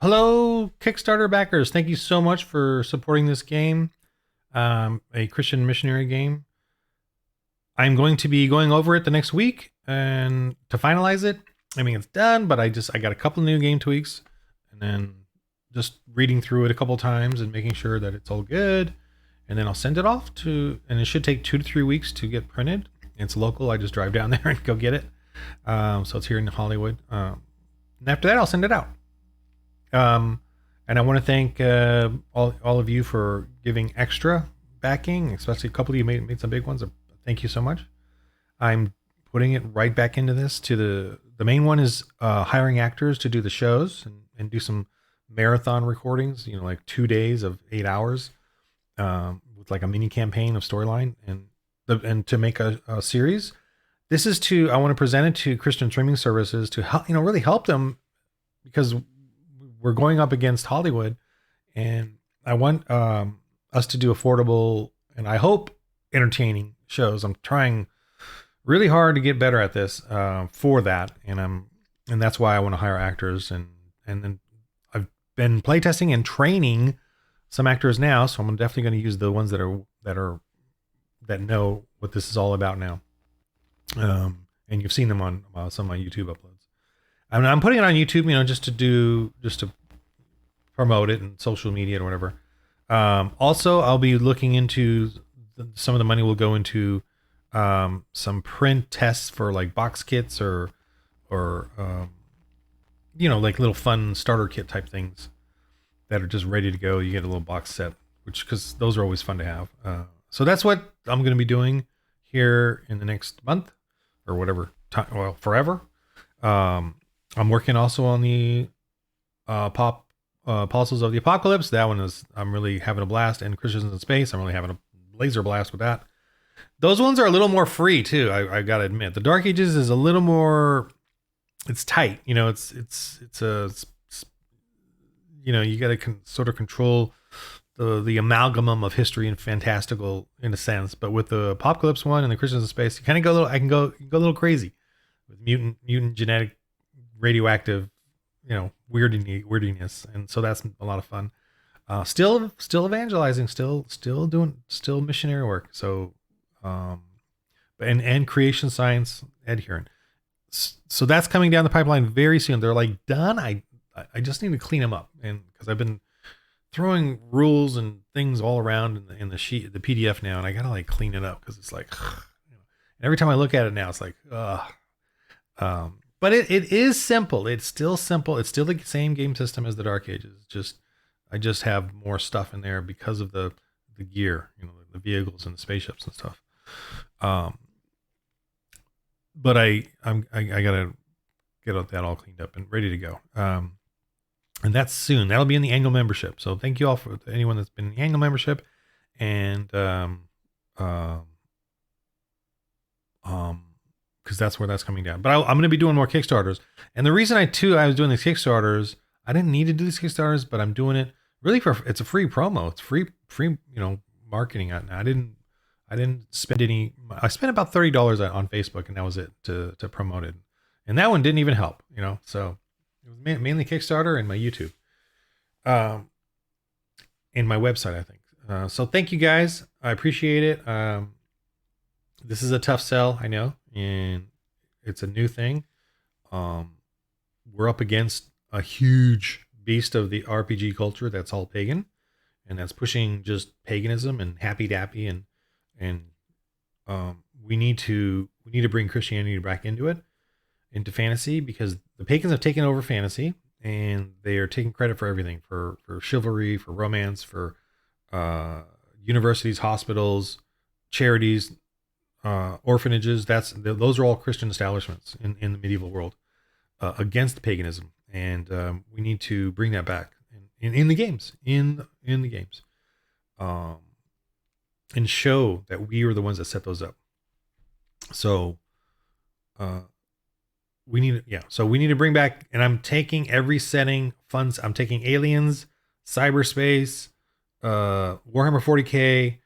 Hello, Kickstarter backers. Thank you so much for supporting this game, a Christian missionary game. I'm going to be going over it the next week and to finalize it. I mean, it's done, but I got a couple new game tweaks and then just reading through it a couple times and making sure that it's all good. And then I'll send it off and it should take 2 to 3 weeks to get printed. It's local. I just drive down there and go get it. So it's here in Hollywood. And after that, I'll send it out. And I want to thank all of you for giving extra backing, especially a couple of you made some big ones. Thank you so much. I'm putting it right back into this. The main one is hiring actors to do the shows and do some marathon recordings. Like 2 days of 8 hours with like a mini campaign of storyline and to make a series. This is I want to present it to Christian streaming services to help really help them because we're going up against Hollywood, and I want us to do affordable and I hope entertaining shows. I'm trying really hard to get better at this for that, and that's why I want to hire actors and then I've been playtesting and training some actors now, so I'm definitely going to use the ones that know what this is all about now. And you've seen them on some of my YouTube uploads. I'm putting it on YouTube, just to promote it and social media or whatever. Also, I'll be looking into some of the money will go into some print tests for like box kits or like little fun starter kit type things that are just ready to go. You get a little box set, because those are always fun to have. So that's what I'm going to be doing here in the next month or whatever time. Well, forever. I'm working also on the Apostles of the Apocalypse. That one I'm really having a blast. And Christians in Space, I'm really having a laser blast with that. Those ones are a little more free too. I gotta admit, the Dark Ages is a little more. It's tight. It's you gotta sort of control the amalgamum of history and fantastical in a sense. But with the Apocalypse one and the Christians in Space, you kind of go a little. I can go a little crazy with mutant genetic radioactive weirdiness, and so that's a lot of fun. Still evangelizing, still missionary work. So and creation science adherent. So that's coming down the pipeline very soon. They're like done. I just need to clean them up, and because I've been throwing rules and things all around in the sheet, the PDF now, and I gotta like clean it up because it's like and every time I look at it now, it's like but it is simple. It's still simple. It's still the same game system as the Dark Ages. I just have more stuff in there because of the gear, the vehicles and the spaceships and stuff. But I gotta get that all cleaned up and ready to go. And that's soon. That'll be in the annual membership. So thank you all for anyone that's been in the annual membership, and because that's where that's coming down. But I'm going to be doing more Kickstarters. And the reason I was doing these Kickstarters, I didn't need to do these Kickstarters, but I'm doing it really it's a free promo. It's free, marketing. I didn't spend any. I spent about $30 on Facebook, and that was it to promote it. And that one didn't even help, So it was mainly Kickstarter and my YouTube, and my website, I think. So thank you guys. I appreciate it. This is a tough sell, I know, and it's a new thing. We're up against a huge beast of the RPG culture that's all pagan, and that's pushing just paganism and happy dappy, and we need to bring Christianity back into fantasy, because the pagans have taken over fantasy, and they are taking credit for everything, for chivalry, for romance, for universities, hospitals, charities, orphanages. Those are all Christian establishments in the medieval world against paganism, and we need to bring that back in the games, in the games, and show that we were the ones that set those up. So we need to bring back, and I'm taking every setting funds. I'm taking aliens, cyberspace, Warhammer 40K,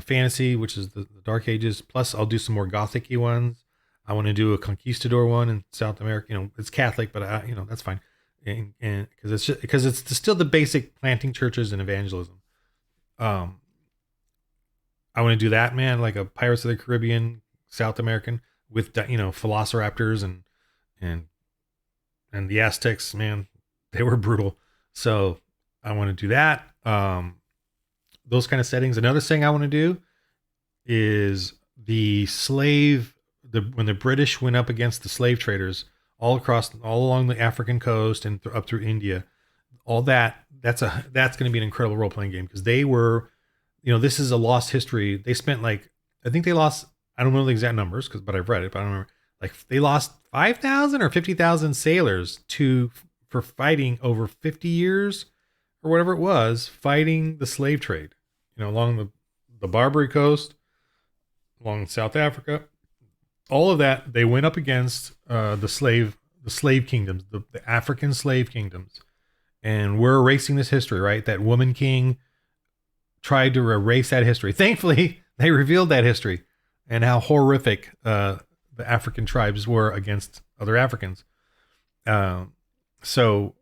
fantasy, which is the Dark Ages. Plus, I'll do some more Gothic-y ones. I want to do a Conquistador one in South America. It's Catholic, but that's fine. and because it's still the basic planting churches and evangelism. Um, I want to do that, man, like a Pirates of the Caribbean, South American with velociraptors and and the Aztecs, man, they were brutal. So I want to do that. Those kind of settings. Another thing I want to do is when the British went up against the slave traders all along the African coast and up through India, all that's going to be an incredible role playing game because they were, this is a lost history. They spent I think they lost, I don't know the exact numbers but I've read it, but I don't remember. Like they lost 5,000 or 50,000 sailors for fighting over 50 years or whatever it was, fighting the slave trade, along the Barbary coast, along South Africa, all of that. They went up against the slave kingdoms, the African slave kingdoms, and we're erasing this history, right? That woman king tried to erase that history. Thankfully, they revealed that history and how horrific the African tribes were against other Africans. So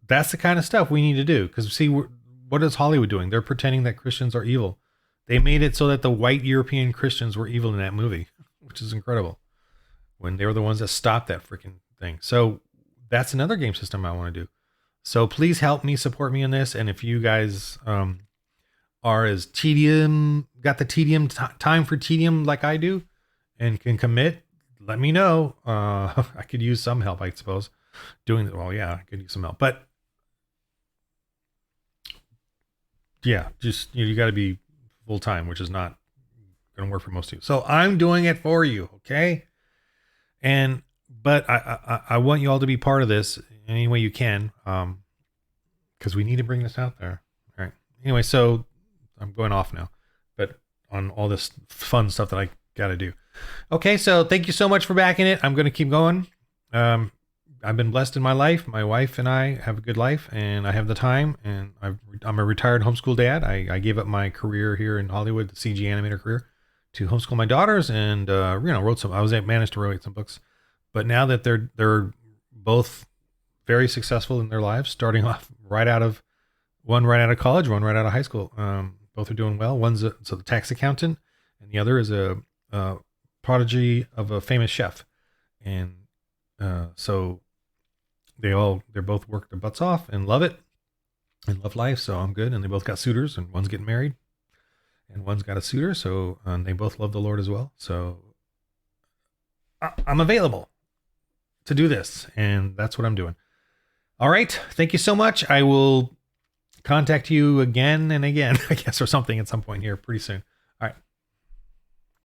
that's the kind of stuff we need to do. Because see, what is Hollywood doing? They're pretending that Christians are evil. They made it so that the white European Christians were evil in that movie, which is incredible. When they were the ones that stopped that freaking thing. So that's another game system I want to do. So please help me, support me in this. And if you guys are as got the time for tedium like I do and can commit, let me know. I could use some help, I suppose. I could use some help. But yeah, just you got to be full time, which is not going to work for most of you. So I'm doing it for you, okay? But I want you all to be part of this any way you can, because we need to bring this out there. All right. Anyway, so I'm going off now, but on all this fun stuff that I got to do. Okay, so thank you so much for backing it. I'm going to keep going. I've been blessed in my life. My wife and I have a good life, and I have the time, and I'm a retired homeschool dad. I gave up my career here in Hollywood, the CG animator career, to homeschool my daughters, and managed to write some books. But now that they're both very successful in their lives, starting off one right out of college, one right out of high school. Both are doing well. One's a tax accountant, and the other is a prodigy of a famous chef. And so they're both worked their butts off and love it and love life. So I'm good. And they both got suitors, and one's getting married and one's got a suitor. So they both love the Lord as well. So I'm available to do this, and that's what I'm doing. All right. Thank you so much. I will contact you again and again, I guess, or something at some point here pretty soon. All right.